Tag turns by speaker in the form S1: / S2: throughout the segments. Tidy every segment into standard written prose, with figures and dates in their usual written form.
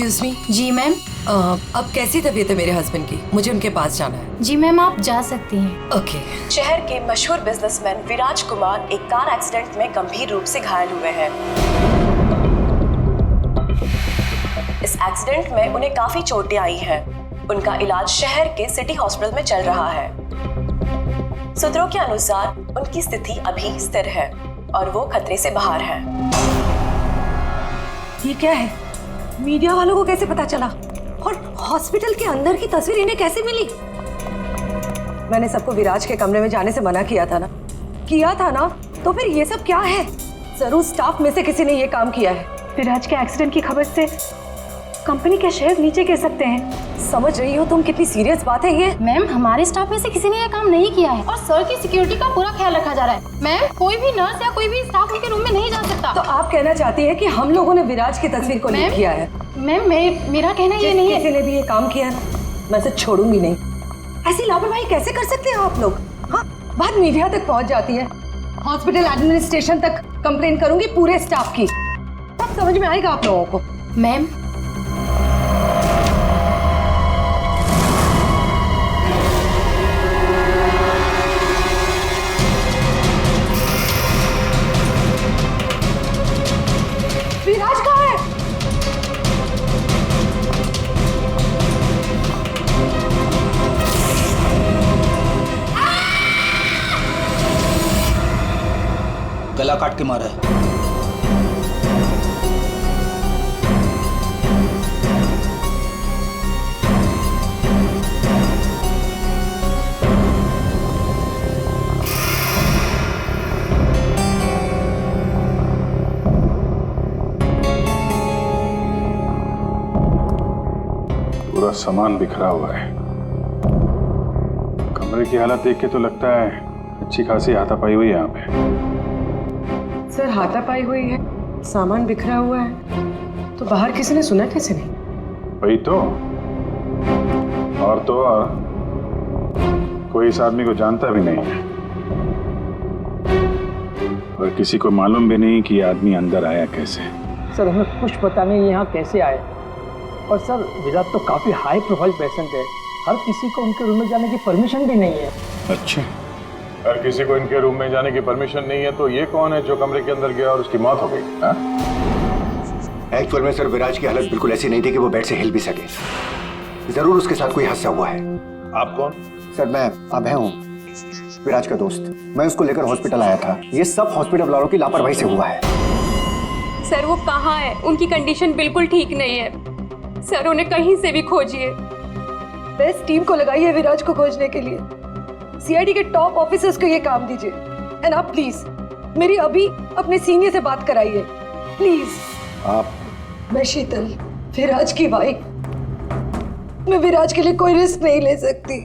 S1: Excuse me.
S2: जी ma'am.
S1: अब कैसी तबीयत है मेरे हस्बैंड की? मुझे उनके पास जाना है।
S2: जी मैम, आप जा सकती हैं।
S1: ओके।
S3: शहर के मशहूर बिजनेसमैन विराज कुमार एक कार एक्सीडेंट में गंभीर रूप से घायल हुए हैं। इस एक्सीडेंट में उन्हें काफी चोटें आई हैं। उनका इलाज शहर के सिटी हॉस्पिटल में चल रहा है। सूत्रों के अनुसार उनकी स्थिति अभी स्थिर है और वो खतरे से बाहर है।
S4: ये क्या है? मीडिया वालों को कैसे पता चला? और हॉस्पिटल के अंदर की तस्वीर इन्हें कैसे मिली? मैंने सबको विराज के कमरे में जाने से मना किया था ना? तो फिर ये सब क्या है? जरूर स्टाफ में से किसी ने ये काम किया है।
S5: विराज के एक्सीडेंट की खबर से कंपनी के शेयर नीचे गिर सकते हैं।
S4: समझ रही हो तुम कितनी सीरियस बात है ये?
S2: मैम, हमारे स्टाफ में से किसी ने यह काम नहीं किया है और सर की सिक्योरिटी का पूरा ख्याल रखा जा रहा है। मैम, कोई भी नर्स या कोई भी स्टाफ उनके रूम में नहीं जा सकता।
S4: तो आप कहना चाहती है कि हम लोगों ने विराज की तस्वीर को लीक किया है?
S2: मैम, मेरा कहना ये नहीं है।
S4: किसी ने भी ये काम किया है मैं इसे छोड़ूंगी नहीं। ऐसी लापरवाही कैसे कर सकते हो आप लोग? हाँ, बात मीडिया तक पहुंच जाती है, हॉस्पिटल एडमिनिस्ट्रेशन तक कंप्लेन करूंगी पूरे स्टाफ की। तब समझ में आएगा आप लोगों को।
S2: मैम,
S4: विराज कहाँ है?
S6: गला काट के मारा है।
S7: पूरा सामान बिखरा हुआ है। कमरे की हालत देख के तो लगता है अच्छी खासी हाथापाई हुई है यहाँ पे।
S4: सर, हाथापाई हुई है, सामान बिखरा हुआ है, तो बाहर किसी ने सुना कैसे नहीं?
S7: वही तो। और कोई इस आदमी को जानता भी नहीं है और किसी को मालूम भी नहीं कि ये आदमी अंदर आया कैसे।
S8: सर, हमें कुछ पता नहीं यहाँ कैसे आए। और सर, विराट तो काफी हाई प्रोफाइल पेशेंट है, हर किसी को उनके रूम में जाने की परमिशन भी नहीं है।
S7: अच्छा, हर किसी को इनके रूम में जाने की परमिशन नहीं है, तो ये कौन है जो कमरे के अंदर गया और उसकी मौत हो गई?
S9: एक्चुअल में सर, विराज की हालत बिल्कुल ऐसी नहीं थी कि वो बेड से हिल भी सके। जरूर उसके साथ कोई हादसा हुआ है।
S7: आप कौन?
S9: सर, मैं अभय हूँ, विराज का दोस्त। मैं उसको लेकर हॉस्पिटल आया था। ये सब हॉस्पिटल वालों की लापरवाही से हुआ है।
S5: सर, वो कहाँ है? उनकी कंडीशन बिल्कुल ठीक नहीं है सर, उन्हें कहीं से भी खोजिए।
S4: बेस्ट टीम को लगाइए विराज को खोजने के लिए। सीआईडी के टॉप ऑफिसर्स को ये काम दीजिए। एंड आप प्लीज मेरी अभी अपने सीनियर से बात कराइए, प्लीज।
S7: आप?
S4: मैं शीतल, विराज की वाइफ। मैं विराज के लिए कोई रिस्क नहीं ले सकती।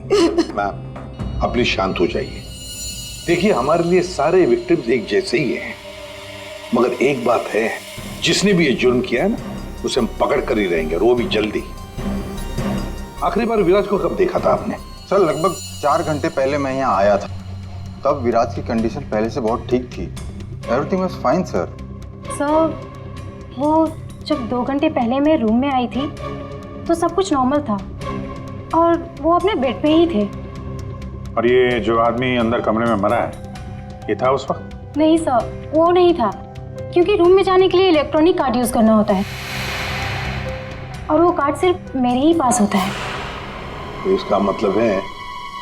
S10: मैम, आप प्लीज शांत हो जाइए। देखिए, हमारे लिए सारे विक्टिम्स एक जैसे ही हैं, मगर एक बात है, जिसने भी ये जुर्म किया है ना, उसे हम पकड़ कर ही रहेंगे, और वो भी जल्दी। आखिरी बार विराज को कब देखा था आपने?
S11: सर, लगभग 4 घंटे पहले मैं यहाँ आया था। तब विराज की कंडीशन पहले से बहुत ठीक थी। Everything was fine sir.
S2: Sir, वो जब 2 घंटे पहले मैं रूम में आई थी तो सब कुछ नॉर्मल था और वो अपने बेड पे ही थे।
S7: और ये जो आदमी अंदर कमरे में मरा है, ये था उस वक्त?
S2: नहीं सर, वो नहीं था, क्योंकि रूम में जाने के लिए इलेक्ट्रॉनिक कार्ड यूज करना होता है और वो कार्ड सिर्फ मेरे ही पास होता है।
S10: तो इसका मतलब है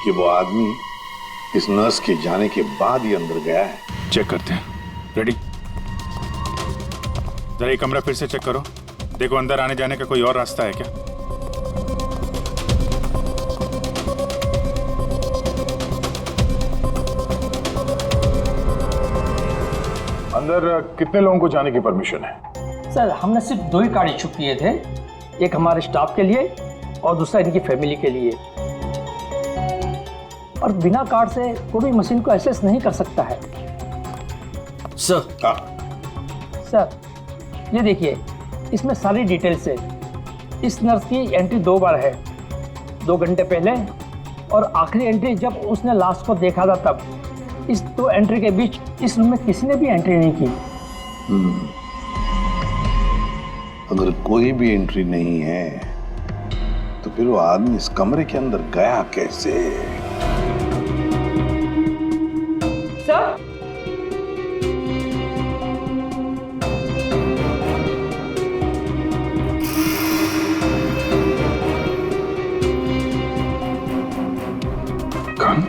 S10: कि वो आदमी इस नर्स के जाने के बाद ही अंदर गया है।
S7: चेक करते हैं। रेडी? जरा ये कमरा फिर से चेक करो, देखो अंदर आने जाने का कोई और रास्ता है क्या। अंदर कितने लोगों को जाने की परमिशन है?
S8: सर, हमने सिर्फ 2 ही कार्ड इशू किए थे, एक हमारे स्टाफ के लिए और दूसरा इनकी फैमिली के लिए। और बिना कार्ड से कोई भी मशीन को एक्सेस नहीं कर सकता है। सर, ये देखिए, इसमें सारी डिटेल्स है। इस नर्स की एंट्री 2 बार है, 2 घंटे पहले और आखिरी एंट्री जब उसने लास्ट को देखा था तब। इस 2 एंट्री के बीच इस रूम में किसी ने भी एंट्री नहीं की।
S10: अगर कोई भी एंट्री नहीं है तो फिर वो आदमी इस कमरे के अंदर गया कैसे?
S8: Sir
S7: gun?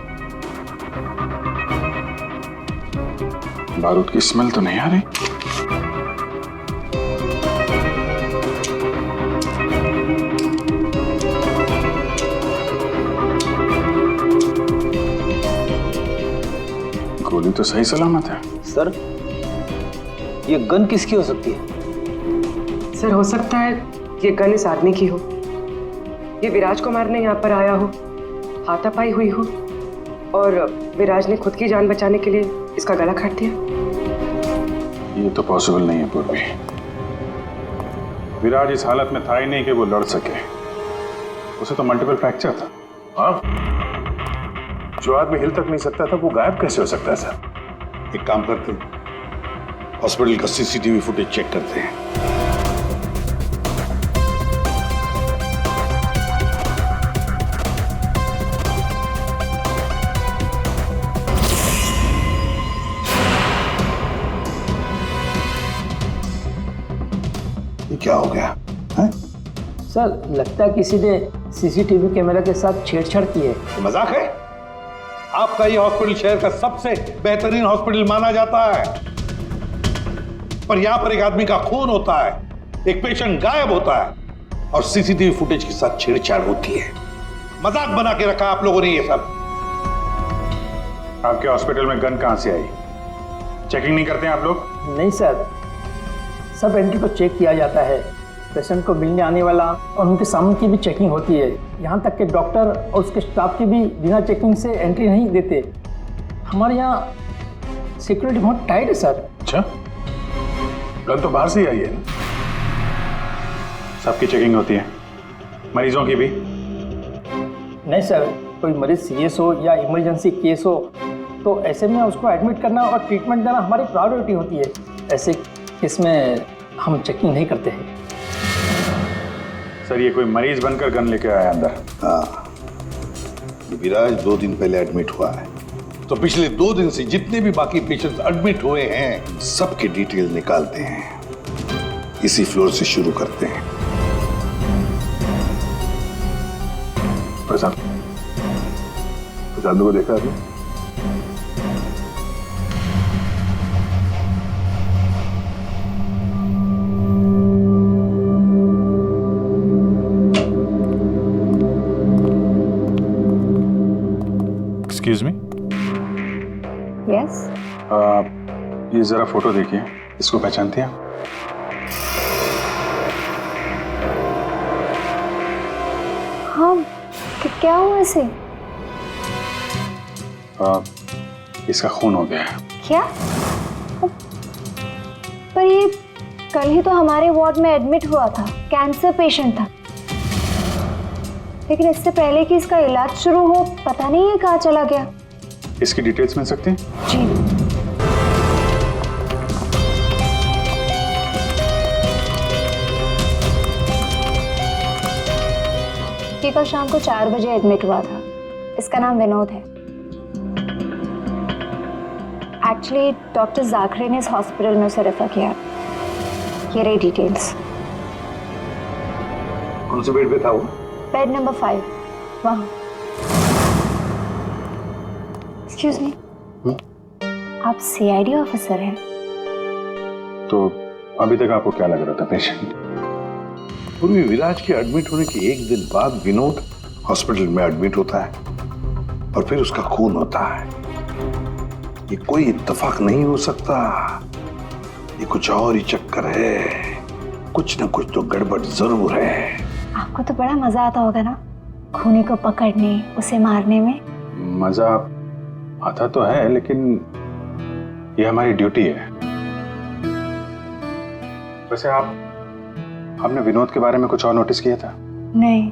S7: बारूद की स्मेल तो नहीं आ रही। गोली तो सही सलामत है।
S6: सर, ये गन किसकी हो सकती है?
S12: सर, हो सकता है ये गन इस आदमी की हो। ये विराज को मारने यहाँ पर आया हो, हाथापाई हुई हो और विराज ने खुद की जान बचाने के लिए इसका गला काट दिया।
S7: ये तो पॉसिबल नहीं है पूर्वी। विराज इस हालत में था ही नहीं कि वो लड़ सके। उसे तो मल्टीपल फ्रैक्चर था।
S10: हाँ, जो आदमी हिल तक नहीं सकता था वो गायब कैसे हो सकता है सर? एक काम करते हैं, हॉस्पिटल का सीसीटीवी फुटेज चेक करते हैं। ये क्या हो गया है?
S8: सर, लगता है किसी ने सीसीटीवी कैमरा के साथ छेड़छाड़ की है।
S10: मजाक है? आपका ये हॉस्पिटल शहर का सबसे बेहतरीन हॉस्पिटल माना जाता है, पर यहां पर एक आदमी का खून होता है, एक पेशेंट गायब होता है और सीसीटीवी फुटेज के साथ छेड़छाड़ होती है। मजाक बना के रखा आप लोगों ने ये सब।
S7: आपके हॉस्पिटल में गन कहां से आई? चेकिंग नहीं करते हैं आप लोग?
S8: नहीं सर, सब एंट्री को चेक किया जाता है। पेशेंट को मिलने आने वाला और उनके सामान की भी चेकिंग होती है। यहाँ तक कि डॉक्टर और उसके स्टाफ की भी बिना चेकिंग से एंट्री नहीं देते। हमारे यहाँ सिक्योरिटी बहुत टाइट है सर।
S7: अच्छा, गन तो बाहर से ही आई है ना? सबकी चेकिंग होती है, मरीजों की भी?
S8: नहीं सर, कोई मरीज सीरियस हो या इमरजेंसी केस हो तो ऐसे में उसको एडमिट करना और ट्रीटमेंट देना हमारी प्रायोरिटी होती है। ऐसे केस में हम चेकिंग नहीं करते हैं।
S7: सर, ये कोई मरीज बनकर गन लेके आया अंदर?
S10: हाँ, ये विराज 2 दिन पहले एडमिट हुआ है, तो पिछले 2 दिन से जितने भी बाकी पेशेंट्स एडमिट हुए हैं सबके डिटेल निकालते हैं। इसी फ्लोर से शुरू करते हैं।
S7: प्रसाद को देखा आपने? Excuse me.
S2: यस।
S7: ये जरा फोटो देखिए, इसको पहचानते हैं?
S2: हाँ, क्या हुआ इसे?
S7: इसका खून हो गया है।
S2: क्या? पर ये कल ही तो हमारे वार्ड में एडमिट हुआ था, कैंसर पेशेंट था। लेकिन इससे पहले कि इसका इलाज शुरू हो, पता नहीं ये कहाँ चला गया।
S7: इसकी डिटेल्स मिल सकती हैं?
S2: जी। ये कल शाम को 4 बजे एडमिट हुआ था। इसका नाम विनोद है। एक्चुअली डॉक्टर जाखरे ने इस हॉस्पिटल में उसे रेफर किया। ये रही डिटेल्स।
S10: कौन से बेड पे था वो?
S2: बेड नंबर 5, वहाँ। एक्सक्यूज मी, आप सीआईडी ऑफिसर हैं?
S7: तो अभी तक आपको क्या लग रहा था पेशेंट?
S10: पूर्वी विराज के एडमिट होने के 1 दिन बाद विनोद हॉस्पिटल में एडमिट होता है और फिर उसका खून होता है। ये कोई इत्तेफाक नहीं हो सकता, ये कुछ और ही चक्कर है। कुछ न कुछ तो गड़बड़ जरूर है।
S2: आपको तो बड़ा मजा आता होगा ना खूनी को पकड़ने, उसे मारने में?
S7: मजा आता तो है, लेकिन ये हमारी ड्यूटी है। वैसे आपने विनोद के बारे में कुछ और नोटिस किया था?
S2: नहीं।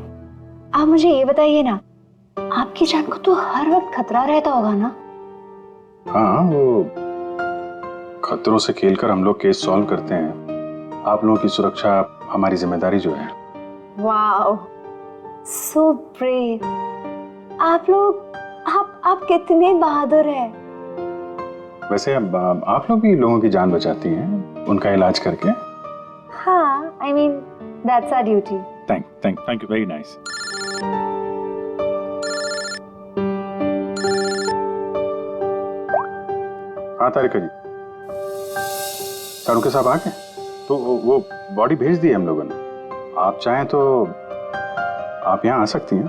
S2: आप मुझे ये बताइए ना, आपकी जान को तो हर वक्त खतरा रहता होगा ना?
S7: हाँ, वो खतरों से खेलकर हम लोग केस सॉल्व करते हैं। आप लोगों की सुरक्षा
S13: हमारी जिम्मेदारी जो है।
S2: Wow, so brave. आप लोग आप कितने बहादुर हैं।
S13: वैसे अब आप लोग भी लोगों की जान बचाती हैं उनका इलाज करके।
S2: हाँ, I mean that's our duty.
S13: Thank you, very nice. हाँ तारिका जी, सारुके साहब आ गए? तो वो बॉडी भेज दी है हम लोगों ने। आप चाहें तो आप यहाँ आ सकती हैं।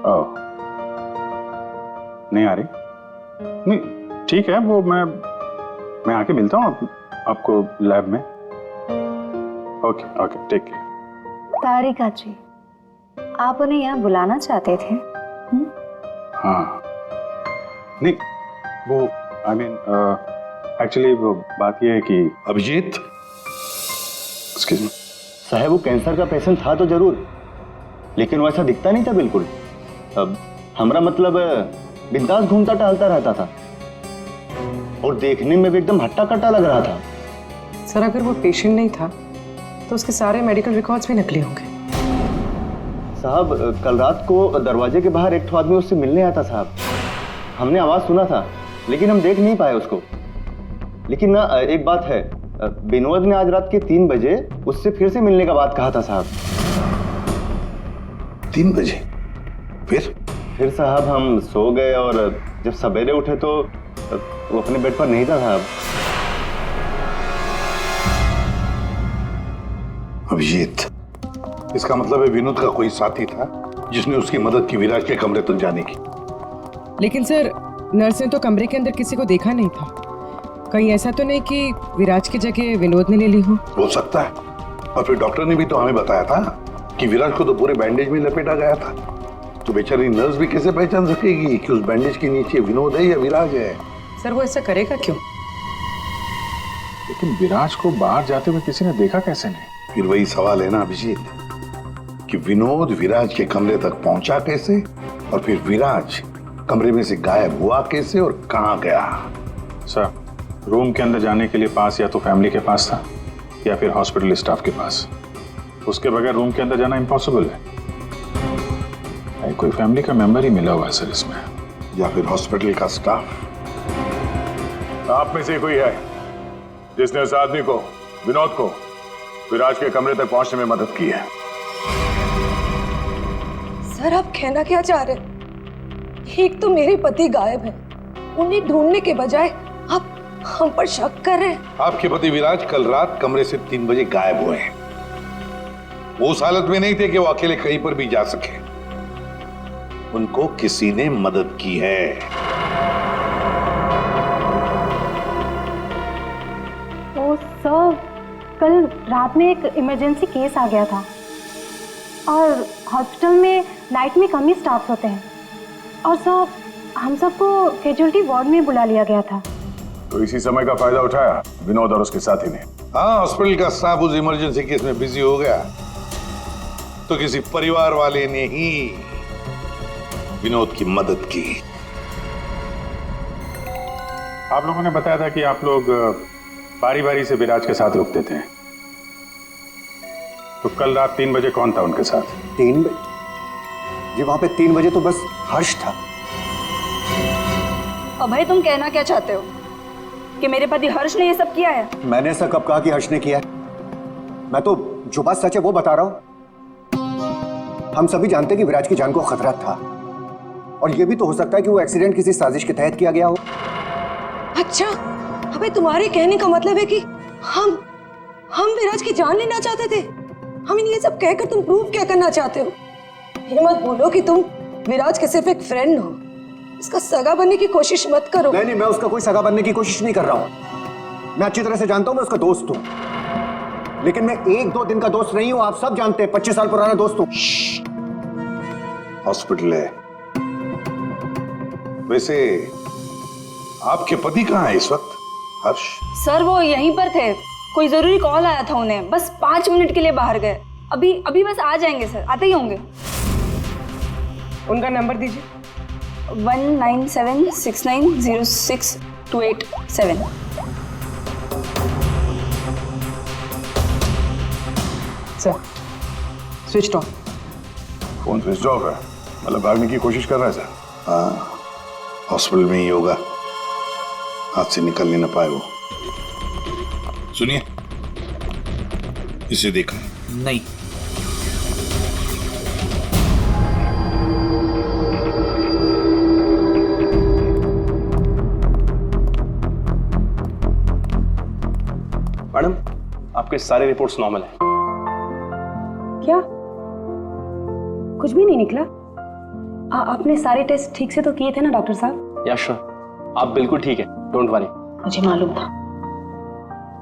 S13: ओह, नहीं आ रही? नहीं, ठीक है, वो मैं आके मिलता हूँ आपको लैब में। Okay, take care.
S2: Tarika ji, आप उन्हें यहाँ बुलाना चाहते थे?
S13: हाँ, नहीं, वो आई मीन एक्चुअली वो बात ये है कि
S10: अभिजीत,
S13: एक्सक्यूज मी
S9: साहब, वो कैंसर का पेशेंट था तो जरूर, लेकिन वो ऐसा दिखता नहीं था बिल्कुल। अब हमारा मतलब बिंदास घूमता टहलता रहता था और देखने में भी एकदम हट्टा कट्टा लग रहा था।
S12: सर, अगर वो पेशेंट नहीं था तो उसके सारे मेडिकल रिकॉर्ड्स भी नकली होंगे।
S9: साहब, कल रात को दरवाजे के बाहर एक आदमी उससे मिलने आया था साहब। हमने आवाज सुना था लेकिन हम देख नहीं पाए उसको। लेकिन ना एक बात है, विनोद ने आज रात के 3 बजे उससे फिर से मिलने का बात कहा था साहब।
S10: 3 बजे? फिर
S9: साहब हम सो गए और जब सवेरे उठे तो वो अपने बेड पर नहीं था साहब।
S10: अभिजीत, इसका मतलब है विनोद का कोई साथी था जिसने उसकी मदद की विराज के कमरे तक जाने की।
S12: लेकिन सर, नर्स ने तो कमरे के अंदर किसी को देखा नहीं था। कहीं ऐसा तो नहीं कि विराज की जगह विनोद ने ले ली हो
S10: सकता है। और फिर डॉक्टर ने भी तो हमें बताया था कि विराज को तो पूरे बैंडेज में लपेटा गया था। तो बेचारी नर्स भी कैसे पहचान सकेगी कि उस बैंडेज के नीचे विनोद है या विराज है?
S12: सर, वो ऐसा करेगा क्यों?
S13: लेकिन विराज को बाहर जाते हुए किसी ने देखा कैसे नहीं?
S10: फिर वही सवाल है ना अभिजीत, कि विनोद विराज के कमरे तक पहुंचा कैसे और फिर विराज कमरे में से गायब हुआ कैसे और कहां गया?
S13: सर, रूम के अंदर जाने के लिए पास या तो फैमिली के पास था या फिर हॉस्पिटल स्टाफ के पास। उसके बगैर रूम के अंदर जाना इम्पॉसिबल है। कोई फैमिली का मेंबर ही मिला हुआ है सर इसमें,
S10: या फिर हॉस्पिटल का स्टाफ।
S7: आप में से कोई है जिसने उस आदमी को, विनोद को, विराज के कमरे तक पहुंचने में मदद की है?
S4: सर, आप कहना क्या चाह रहे हैं? एक तो मेरे पति गायब है, उन्हें ढूंढने के बजाय आप हम पर शक कर रहे हैं।
S10: आपके पति विराज कल रात कमरे से 3 बजे गायब हुए हैं। वो उस हालत में नहीं थे कि वो अकेले कहीं पर भी जा सके। उनको किसी ने मदद की है।
S2: तो सर, कल रात में एक इमरजेंसी केस आ गया था और हॉस्पिटल में नाइट में कम ही स्टाफ होते हैं और सर, हम सबको कैजुअलिटी वार्ड में बुला लिया गया था।
S7: तो इसी समय का फायदा उठाया विनोद और उसके साथी ने।
S10: हाँ, हॉस्पिटल का स्टाफ उस इमरजेंसी केस में बिजी हो गया तो किसी परिवार वाले ने ही विनोद की मदद की।
S13: आप लोगों ने बताया था कि आप लोग बारी बारी से विराज के साथ रुकते थे, तो कल रात 3 बजे कौन था उनके साथ?
S9: 3 बजे जी, वहां पे 3 बजे तो बस हर्ष था।
S14: अब भाई, तुम कहना क्या चाहते हो कि मेरे पति हर्ष ने ये सब किया है?
S9: मैंने ऐसा कब कहा कि हर्ष ने किया है? मैं तो जो बात सच है वो बता रहा हूं। हम सभी जानते हैं कि विराज की जान को खतरा था और ये भी तो हो सकता है कि वो एक्सीडेंट किसी साजिश के तहत किया गया हो।
S4: अच्छा, अबे तुम्हारे कहने का मतलब है कि हम विराज की जान लेना चाहते थे? हम ये सब कहकर तुम प्रूव क्या करना चाहते हो? ये मत बोलो कि तुम विराज के सिर्फ एक फ्रेंड हो। इसका सगा बनने की कोशिश मत करो।
S9: नहीं, मैं उसका कोई सगा बनने की कोशिश नहीं कर रहा हूं। मैं अच्छी तरह से जानता हूं मैं उसका दोस्त हूं, लेकिन मैं 1-2 दिन का दोस्त नहीं हूं। आप सब जानते हैं 25 साल पुराना दोस्त हूं।
S10: हॉस्पिटल है। वैसे आपके पति कहाँ है इस वक्त? हर्ष?
S14: सर, वो यहीं पर थे। कोई जरूरी कॉल आया था उन्हें, बस 5 मिनट के लिए बाहर गए। अभी बस आ जाएंगे सर, आते ही होंगे।
S12: उनका नंबर दीजिए।
S14: 1976906287।
S12: Sir switch off.
S10: Phone switch off है, मतलब भागने की कोशिश कर रहा है सर? हाँ, हॉस्पिटल में ही होगा, हाथ से निकल नहीं ना पाए वो। सुनिए, इसे देखा?
S6: नहीं।
S15: मैडम, आपके सारे रिपोर्ट्स नॉर्मल हैं।
S2: क्या कुछ भी नहीं निकला? आपने सारे टेस्ट ठीक से तो किए थे ना डॉक्टर साहब?
S15: या श्योर, आप बिल्कुल ठीक है, डोंट वरी।
S2: मुझे मालूम था,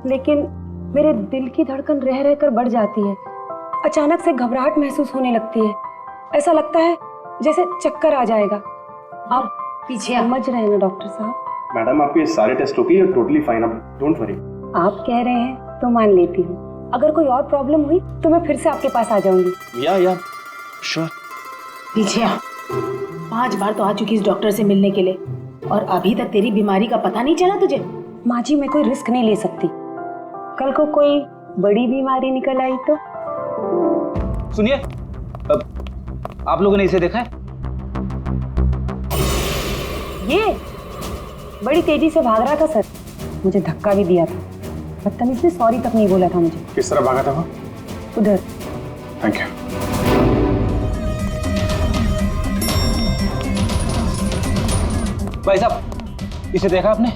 S2: लेकिन मेरे दिल की धड़कन रह रहकर बढ़ जाती है। अचानक से घबराहट महसूस होने लगती है। ऐसा लगता है जैसे चक्कर आ जाएगा। आप पीछे समझ रहे हैं ना डॉक्टर साहब?
S15: मैडम, आपके सारे test okay, you totally fine, आप डोंट वरी।
S2: आप कह रहे हैं तो मान लेती हूँ। अगर कोई और प्रॉब्लम हुई तो मैं फिर से आपके पास आ जाऊंगी।
S15: या श्योर।
S16: पीछे 5 बार तो आ चुकी इस डॉक्टर से मिलने के लिए, और अभी तक तेरी बीमारी का पता नहीं चला तुझे?
S2: माँ जी, मैं कोई रिस्क नहीं ले सकती। कल को कोई बड़ी बीमारी निकल आई तो?
S6: सुनिए, आप लोगों ने इसे देखा है?
S2: ये बड़ी तेजी से भाग रहा था सर, मुझे धक्का भी दिया था। बदतमीज ने सॉरी तक नहीं बोला था मुझे।
S13: किस तरह भागा था वो?
S2: उधर।
S13: Thank you.
S6: भाई साहब, इसे देखा आपने?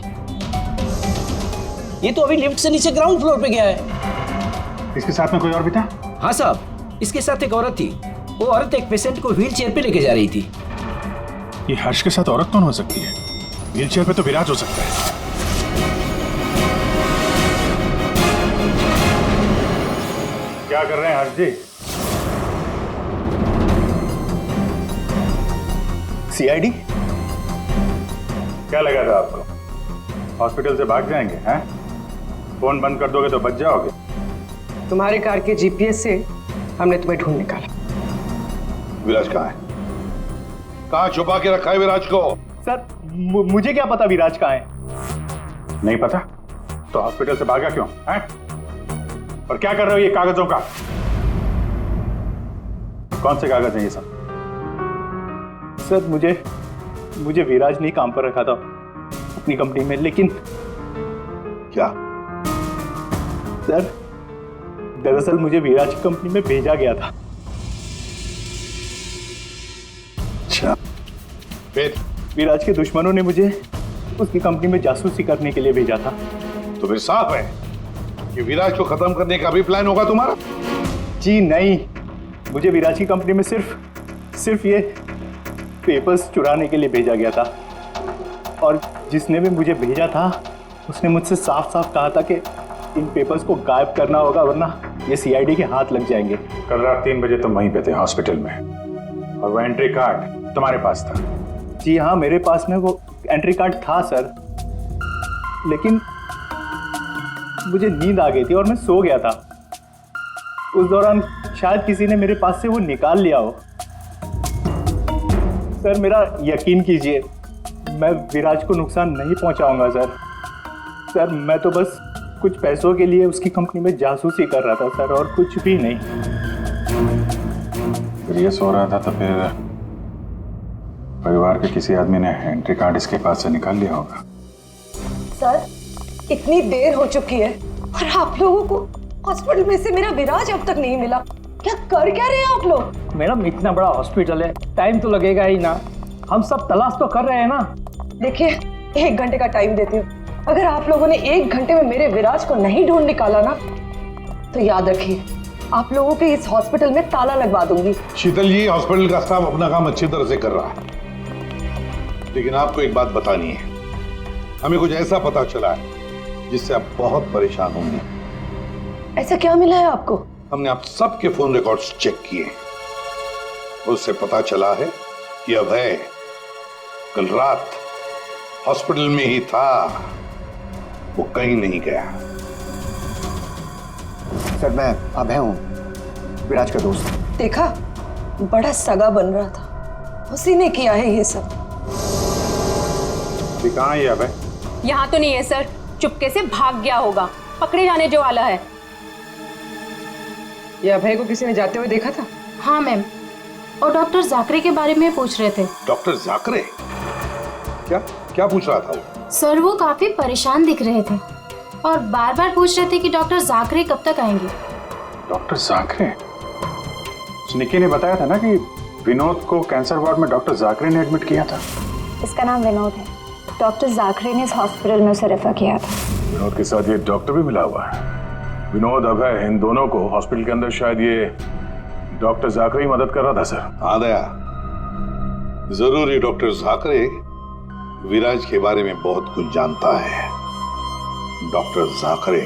S6: ये तो अभी लिफ्ट से नीचे ग्राउंड फ्लोर पे गया है।
S13: इसके साथ में कोई और भी था?
S6: हाँ साहब, इसके साथ एक औरत थी। वो औरत एक पेशेंट को व्हील चेयर पे लेके जा रही थी।
S13: ये हर्ष के साथ औरत कौन हो सकती है? व्हील चेयर पे तो विराज हो सकता है।
S7: क्या कर रहे हैं हर्ष जी?
S15: सीआईडी?
S7: क्या लगा था आपको हॉस्पिटल से भाग जाएंगे? हैं? फोन बंद कर दोगे तो बच जाओगे।
S12: तुम्हारे कार के जीपीएस से हमने तुम्हें ढूंढ निकाला।
S10: विराज कहाँ है? कहाँ छुपा के रखा है विराज को?
S15: सर मुझे क्या पता विराज कहाँ है?
S13: नहीं पता तो हॉस्पिटल से भागा क्यों? हैं? और क्या कर रहे हो ये कागजों का? कौन से कागज हैं ये सब?
S15: सर मुझे विराज ने काम पर रखा था अपनी कंपनी में, लेकिन
S10: क्या?
S15: सर दरअसल मुझे विराज की कंपनी में भेजा गया था।
S10: अच्छा, फिर?
S15: विराज के दुश्मनों ने मुझे उसकी कंपनी में जासूसी करने के लिए भेजा था।
S10: तो फिर साफ है कि विराज को खत्म करने का भी प्लान होगा तुम्हारा?
S15: जी नहीं, मुझे विराज की कंपनी में सिर्फ ये पेपर्स चुराने के लिए भेजा गया था, और जिसने भी मुझे भेजा था उसने मुझसे साफ साफ कहा था कि इन पेपर्स को गायब करना होगा, वरना ये सीआईडी के हाथ लग जाएंगे।
S13: कल रात 3 बजे तुम वहीं पे थे हॉस्पिटल में, और वो एंट्री कार्ड तुम्हारे पास था?
S15: जी हाँ, मेरे पास में वो एंट्री कार्ड था सर, लेकिन मुझे नींद आ गई थी और मैं सो गया था। उस दौरान शायद किसी ने मेरे पास से वो निकाल लिया हो। सर मेरा यकीन कीजिए, मैं विराज को नुकसान नहीं पहुंचाऊंगा सर। मैं तो बस कुछ पैसों के लिए उसकी कंपनी में जासूसी कर रहा था सर, और कुछ भी नहीं।
S13: फिर ये सो रहा था तो फिर परिवार के किसी आदमी ने एंट्री कार्ड इसके पास से निकाल लिया होगा।
S4: सर, इतनी देर हो चुकी है और आप लोगों को हॉस्पिटल में से मेरा विराज अब तक नहीं मिला। क्या कर क्या रहे हैं आप लोग?
S8: मैडम, इतना बड़ा हॉस्पिटल है, टाइम तो लगेगा ही ना। हम सब तलाश तो कर रहे हैं ना।
S4: देखिए, 1 घंटे का टाइम देती हूँ। अगर आप लोगों ने 1 घंटे में मेरे विराज को नहीं ढूंढ निकाला ना, तो याद रखिए, आप लोगों के इस हॉस्पिटल में ताला लगवा दूंगी।
S10: शीतल जी, हॉस्पिटल का स्टाफ अपना काम अच्छी तरह से कर रहा है, लेकिन आपको एक बात बतानी है। हमें कुछ ऐसा पता चला है जिससे आप बहुत परेशान होंगे।
S4: ऐसा क्या मिला है आपको?
S10: हमने आप सबके फोन रिकॉर्ड्स चेक किए, उससे पता चला है कि अभय कल रात हॉस्पिटल में ही था, वो कहीं नहीं गया।
S15: सर मैं अभय हूँ, विराज का दोस्त।
S4: देखा, बड़ा सगा बन रहा था, उसी ने किया है ये सब।
S13: कहाँ है ये अभय?
S5: यहाँ तो नहीं है सर, चुपके से भाग गया होगा, पकड़े जाने जो वाला है।
S12: ये अभय को किसी ने जाते हुए देखा था?
S16: हाँ मैम, और डॉक्टर जाकरे के बारे में पूछ रहे थे।
S10: डॉक्टर जाकरे? क्या क्या पूछ रहा था वो?
S16: सर वो काफी परेशान दिख रहे थे और बार बार पूछ रहे थे कि डॉक्टर जाकरे कब तक आएंगे।
S13: डॉक्टर जाकरे? निकी ने बताया था ना कि विनोद को कैंसर वार्ड में डॉक्टर जाकरे ने एडमिट किया था।
S14: इसका नाम विनोद है। डॉक्टर जाकरे ने इस हॉस्पिटल में उसे रेफर किया था।
S7: विनोद के साथ ये डॉक्टर भी मिला हुआ है। विनोद, अभय, इन दोनों को हॉस्पिटल के अंदर शायद ये डॉक्टर जाकरे ही मदद कर रहा था सर।
S10: हाँ दया, जरूर ये डॉक्टर जाकरे विराज के बारे में बहुत कुछ जानता है। डॉक्टर जाकरे।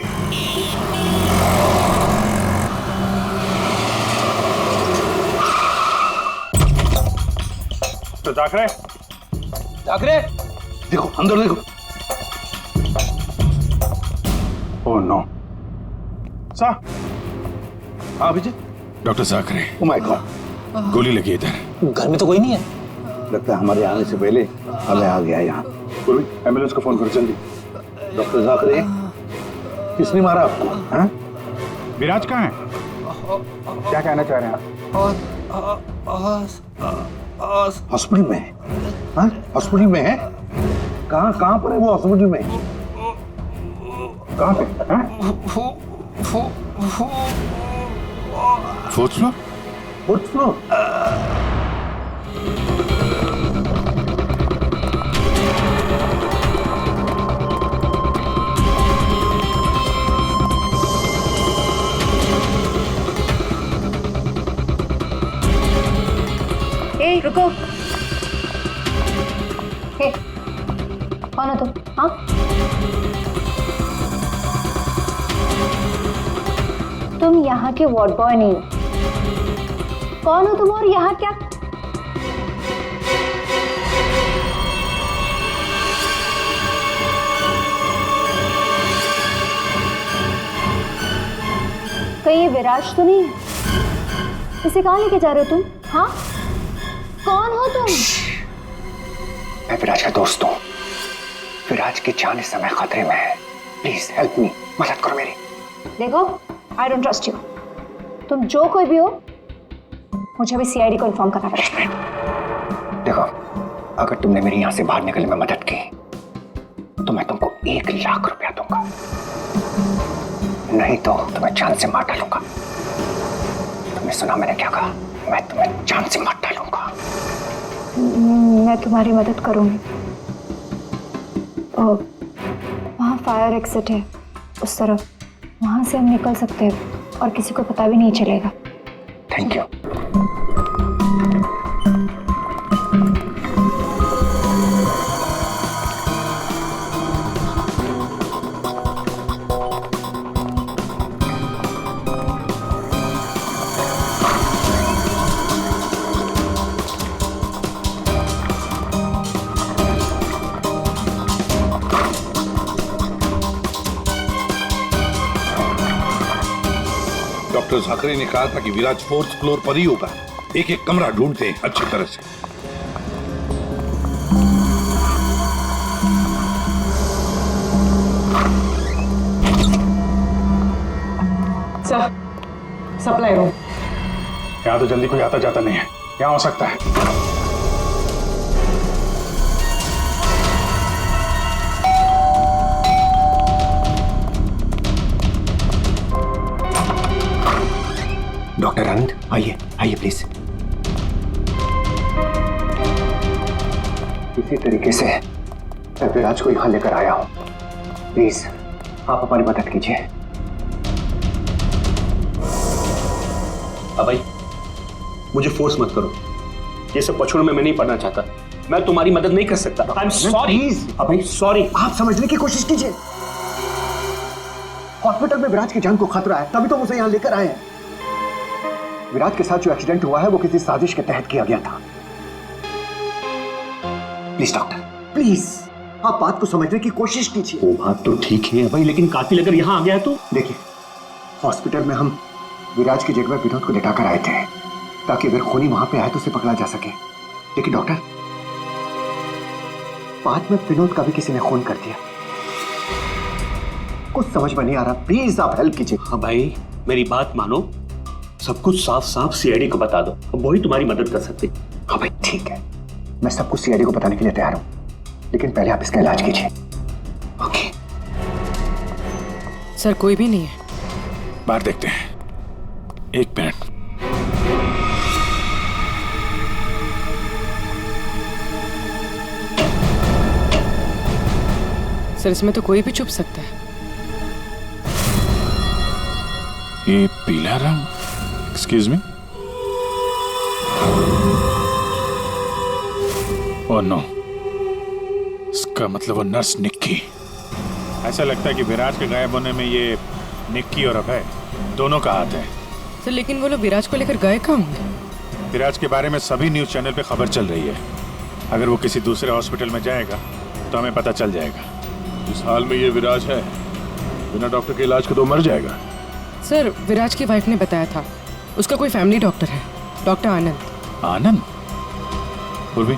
S13: तो जाकरे?
S10: जाकरे, देखो अंदर देखो।
S13: Oh no. सा?
S10: हाँ Vijay.
S6: Doctor Jakre.
S10: Oh my God,
S6: गोली लगी इधर। घर में तो कोई नहीं है।
S10: लगता है हमारे आने से पहले अभय आ गया यहाँ।
S13: पूर्वी, एम्बुलेंस को फोन करो जल्दी।
S10: डॉक्टर जाकरे, किसने मारा आपको? हाँ?
S13: विराज कहाँ है? क्या कहना चाह रहे हैं आप?
S10: हॉस्पिटल में है? हाँ? हॉस्पिटल में है? कहाँ पर है वो हॉस्पिटल में?
S13: कहाँ पे?
S6: Fourth floor?
S10: Fourth floor?
S2: ए रुको। हे, कौन हो तुम? हाँ? तुम यहाँ के वार्ड बॉय नहीं हो। कौन हो तुम और यहाँ क्या? कहीं ये विराज तो नहीं? इसे कहाँ लेके जा रहे हो तुम? हाँ? कौन हो तुम?
S15: मैं विराज का दोस्त हूँ। विराज की जान इस समय खतरे में है। प्लीज हेल्प मी, मदद करो मेरी।
S2: देखो, आई डोंट ट्रस्ट यू। तुम जो कोई भी हो, मुझे अभी सीआईडी को इन्फॉर्म करना पड़ेगा।
S15: देखो, अगर तुमने मेरी यहाँ से बाहर निकलने में मदद की तो मैं तुमको 1 लाख रुपया दूंगा, नहीं तो तुम्हें जान से मार डालूंगा। तुमने सुना मैंने क्या कहा? मैं तुम्हें जान से मार डालूंगा।
S2: मैं तुम्हारी मदद करूंगी। वहाँ फायर एग्जिट है उस तरफ, वहाँ से हम निकल सकते हैं और किसी को पता भी नहीं चलेगा।
S15: Thank you.
S10: डॉक्टर जाकरे ने कहा था कि विराज 4th फ्लोर पर ही होगा। एक एक कमरा ढूंढते हैं अच्छी तरह से।
S12: Sir, supply room.
S13: यहाँ तो जल्दी कोई आता जाता नहीं है। यहाँ हो सकता है।
S15: डॉक्टर आनंद, आइए आइए प्लीज। इसी तरीके से मैं विराज को यहां लेकर आया हूं। प्लीज आप हमारी मदद कीजिए।
S17: अभय, मुझे फोर्स मत करो। ये सब पछुड़ में मैं नहीं पढ़ना चाहता। मैं तुम्हारी मदद नहीं कर सकता। I am sorry Abhay, sorry.
S15: आप समझने की कोशिश कीजिए। हॉस्पिटल में विराज की जान को खतरा है, तभी तो उसे यहां लेकर आए हैं। विराज के साथ जो एक्सीडेंट हुआ है वो किसी साजिश के तहत किया गया था। प्लीज डॉक्टर, प्लीज आप बात को समझने की कोशिश कीजिए।
S17: वो बात तो ठीक है भाई, लेकिन कातिल अगर यहाँ आ गया है तो?
S15: देखिए, हॉस्पिटल में हम विराज की जगह विनोद को लेटाकर आए थे ताकि अगर खूनी वहां पे आए तो उसे पकड़ा जा सके। लेकिन डॉक्टर, बाद में विनोद का भी किसी ने खून कर दिया। कुछ समझ में नहीं आ रहा। प्लीज आप हेल्प कीजिए।
S17: हाँ भाई, मेरी बात मानो। सब कुछ साफ साफ सीआईडी को बता दो, वही तुम्हारी मदद कर सकते।
S15: हाँ भाई ठीक है, मैं सब कुछ सीआईडी को बताने के लिए तैयार हूँ, लेकिन पहले आप इसका इलाज कीजिए।
S17: ओके
S1: सर कोई भी नहीं है।
S13: बाहर देखते हैं, एक मिनट।
S1: सर इसमें तो कोई भी छुप सकता है।
S13: ये पीला रंग, एक्सक्यूज मी। ओह नो, इसका मतलब वो नर्स निक्की। ऐसा लगता है कि विराज के गायब होने में ये निक्की और अभय दोनों का हाथ है।
S1: सर लेकिन वो लोग विराज को लेकर गए कहाँ होंगे?
S13: विराज के बारे में सभी न्यूज चैनल पे खबर चल रही है। अगर वो किसी दूसरे हॉस्पिटल में जाएगा तो हमें पता चल जाएगा।
S7: इस हाल में ये विराज है, बिना डॉक्टर के इलाज के तो मर जाएगा।
S1: सर विराज की वाइफ ने बताया था उसका कोई फैमिली डॉक्टर है, डॉक्टर आनंद।
S13: आनंद? पूर्वी,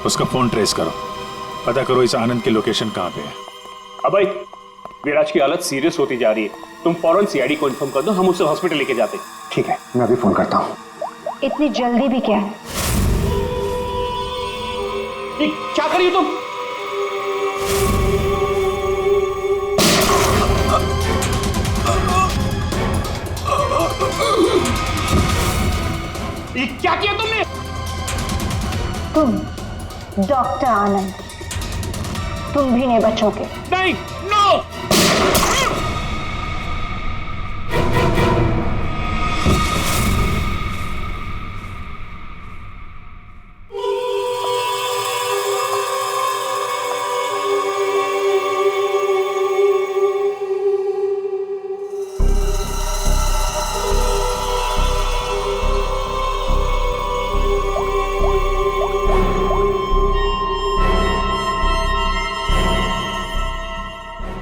S13: उसका फोन ट्रेस करो, पता करो इस आनंद की लोकेशन कहाँ पे है।
S17: अबे विराज की हालत सीरियस होती जा रही है, तुम फौरन सीआईडी को इन्फॉर्म कर दो, हम उसे हॉस्पिटल लेके जाते।
S15: ठीक है, मैं अभी फोन करता हूँ।
S2: इतनी जल्दी भी क्या है?
S17: क्या करिए तुम? क्या किया तुमने?
S2: तुम डॉक्टर आनंद, तुम भी नहीं बचोगे।
S17: नहीं, नो!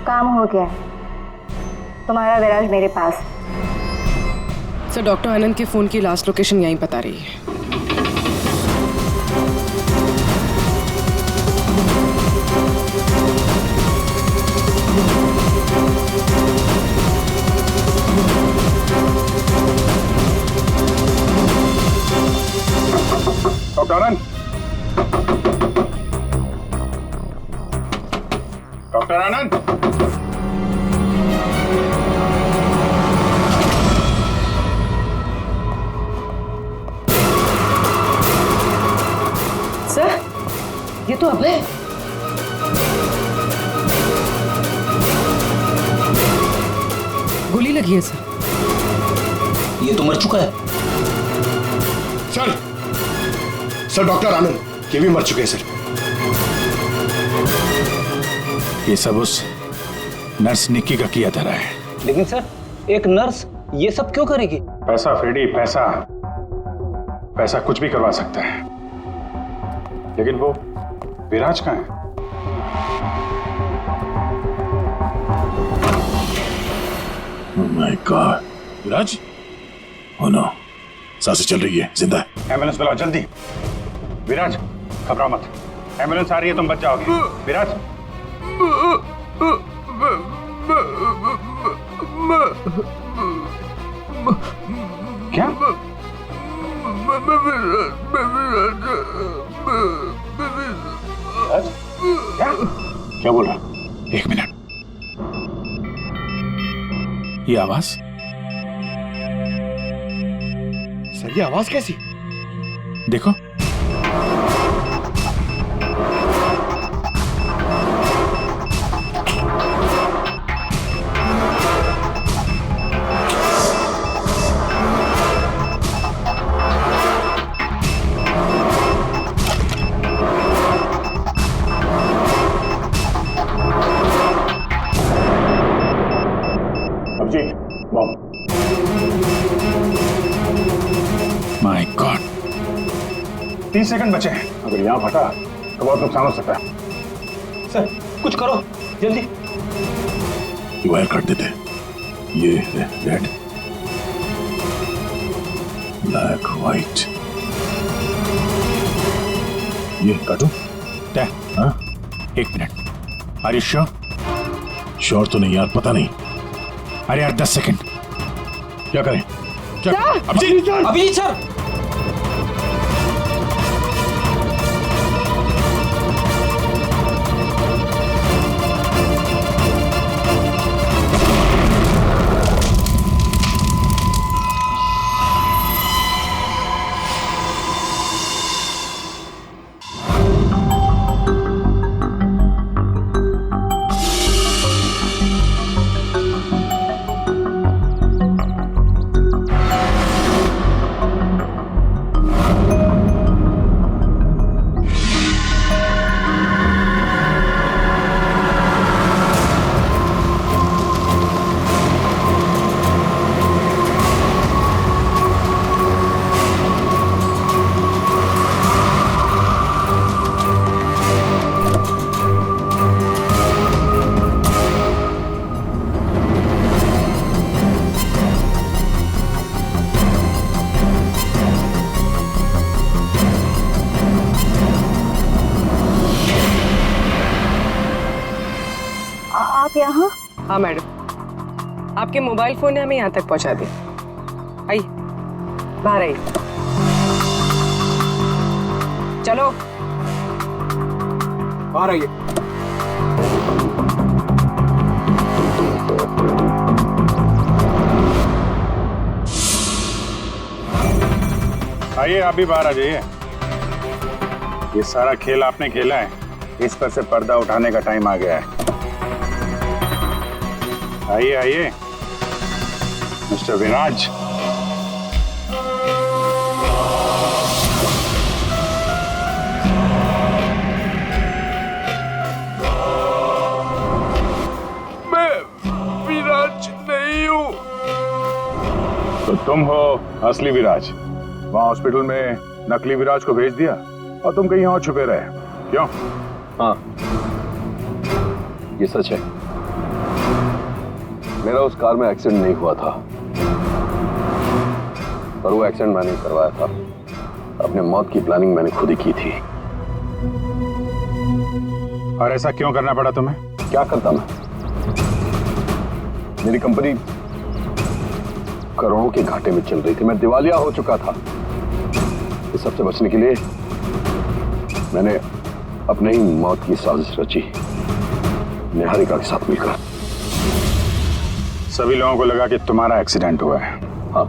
S2: काम हो गया, तुम्हारा विराज मेरे पास।
S1: सर डॉक्टर आनंद के फोन की लास्ट लोकेशन यहीं बता रही है।
S7: डॉक्टर आनंद, डॉक्टर आनंद,
S4: सर ये तो अभय।
S1: गोली लगी है सर।
S17: ये तो मर चुका है।
S15: सर डॉक्टर आनंद ये भी मर चुके हैं सर।
S13: ये सब उस नर्स निक्की का किया धरा है।
S6: लेकिन सर एक नर्स ये सब क्यों करेगी?
S13: पैसा फेडी, पैसा पैसा कुछ भी करवा सकता है, लेकिन वो विराज कहाँ है?
S7: Oh my God, Viraj? Oh no, सांसें चल रही है, जिंदा है।
S13: एम्बुलेंस बुलाओ जल्दी। विराज घबराओ मत, एम्बुलेंस आ रही है, तुम बच जाओगे। विराज क्या? क्या बोल रहा? एक मिनट, ये आवाज?
S15: सर ये आवाज कैसी?
S13: देखो, माय गॉड, 30 सेकंड बचे हैं। अगर यहाँ फटा तो बहुत नुकसान हो सकता है।
S17: सर कुछ करो जल्दी।
S7: वायर काट देते, ये रेड ब्लैक व्हाइट, ये काटू?
S13: हाँ? एक minute, are you sure?
S7: Sure तो नहीं यार, पता नहीं।
S13: अरे यार 10 सेकंड।
S7: क्या करें?
S17: अभिजीत अभिजीत सर।
S2: आप यहाँ?
S1: हाँ मैडम, आपके मोबाइल फोन ने हमें यहाँ तक पहुँचा दिया। आइए बाहर आइए। चलो
S17: बाहर आइए।
S13: आइए, आप भी बाहर आ जाइए। ये सारा खेल आपने खेला है, इस पर से पर्दा उठाने का टाइम आ गया है। आइए आइए मिस्टर विराज।
S7: मैं विराज नहीं हूँ।
S13: तो तुम हो असली विराज। वहां हॉस्पिटल में नकली विराज को भेज दिया और तुम कहीं और छुपे रहे, क्यों?
S18: हाँ, ये सच है। मेरा उस कार में एक्सीडेंट नहीं हुआ था, पर वो एक्सीडेंट मैंने ही करवाया था। अपने मौत की प्लानिंग मैंने खुद ही की थी।
S13: और ऐसा क्यों करना पड़ा तुम्हें?
S18: क्या करता मैं? मेरी कंपनी करोड़ों के घाटे में चल रही थी, मैं दिवालिया हो चुका था। इस सबसे बचने के लिए मैंने अपने ही मौत की साजिश रची, निहारिका के साथ मिलकर।
S13: सभी लोगों को लगा कि तुम्हारा एक्सीडेंट हुआ है।
S18: हाँ,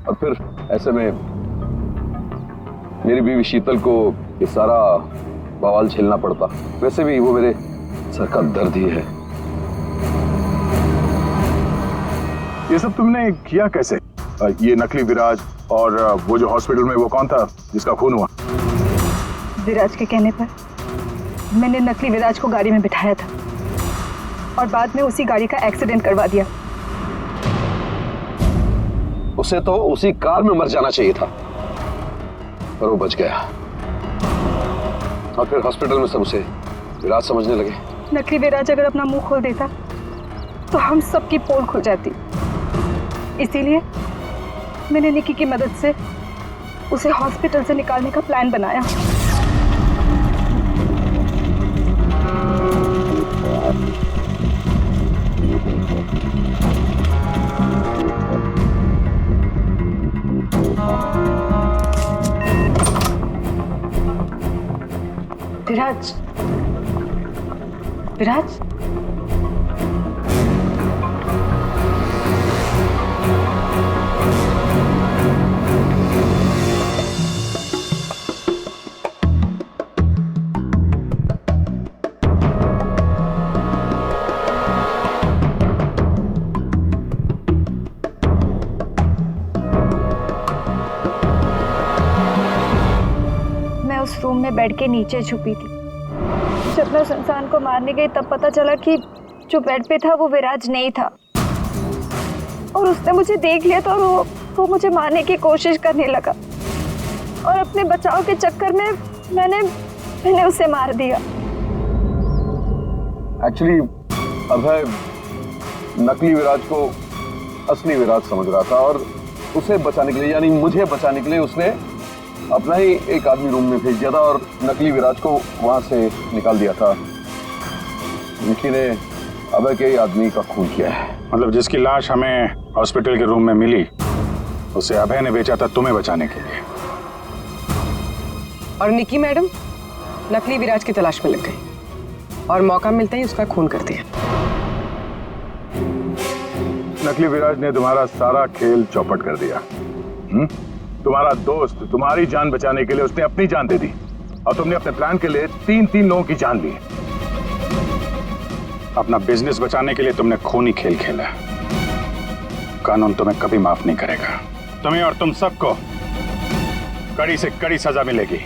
S18: और फिर ऐसे में मेरी बीवी शीतल को ये सारा बवाल झेलना पड़ता। वैसे भी वो मेरे सर का दर्द ही है।
S13: ये सब तुमने किया कैसे? ये नकली विराज और वो जो हॉस्पिटल में वो कौन था जिसका खून हुआ?
S2: विराज के कहने पर मैंने नकली विराज को गाड़ी में बिठाया था और बाद में उसी गाड़ी का एक्सीडेंट करवा दिया।
S18: उसे तो उसी कार में मर जाना चाहिए था, पर वो बच गया। और फिर हॉस्पिटल में सब उसे विराज समझने लगे।
S2: नकली विराज अगर अपना मुंह खोल देता तो हम सबकी पोल खुल जाती। इसीलिए मैंने निकी की मदद से उसे हॉस्पिटल से निकालने का प्लान बनाया। विराज, विराज, रूम में बेड के नीचे छुपी थी। जब मैं इंसान को मारने गई तब पता चला कि जो बेड पे था वो विराज नहीं था और उसने मुझे देख लिया तो वो मुझे मारने की कोशिश करने लगा और अपने बचाव के चक्कर में मैंने उसे मार दिया।
S18: एक्चुअली अभय नकली विराज को असली विराज समझ रहा था और उसे बचाने के लिए, यानी मुझे बचाने के लिए, उसने अपना ही एक आदमी रूम में भेज दिया था और नकली विराज को वहां से निकाल दिया था। निकी ने अभय के ही आदमी का खून किया है।
S13: मतलब जिसकी लाश हमें हॉस्पिटल के रूम में मिली उसे अभय ने बेचा था तुम्हें बचाने के लिए।
S1: और निकी मैडम नकली विराज की तलाश में लग गई और मौका मिलते ही उसका खून कर दिया।
S7: नकली विराज ने तुम्हारा सारा खेल चौपट कर दिया। तुम्हारा दोस्त तुम्हारी जान बचाने के लिए उसने अपनी जान दे दी और तुमने अपने प्लान के लिए 3 लोगों की जान ली।
S13: अपना बिजनेस बचाने के लिए तुमने खूनी खेल खेला। कानून तुम्हें कभी माफ नहीं करेगा। तुम्हें और तुम सबको कड़ी से कड़ी सजा मिलेगी।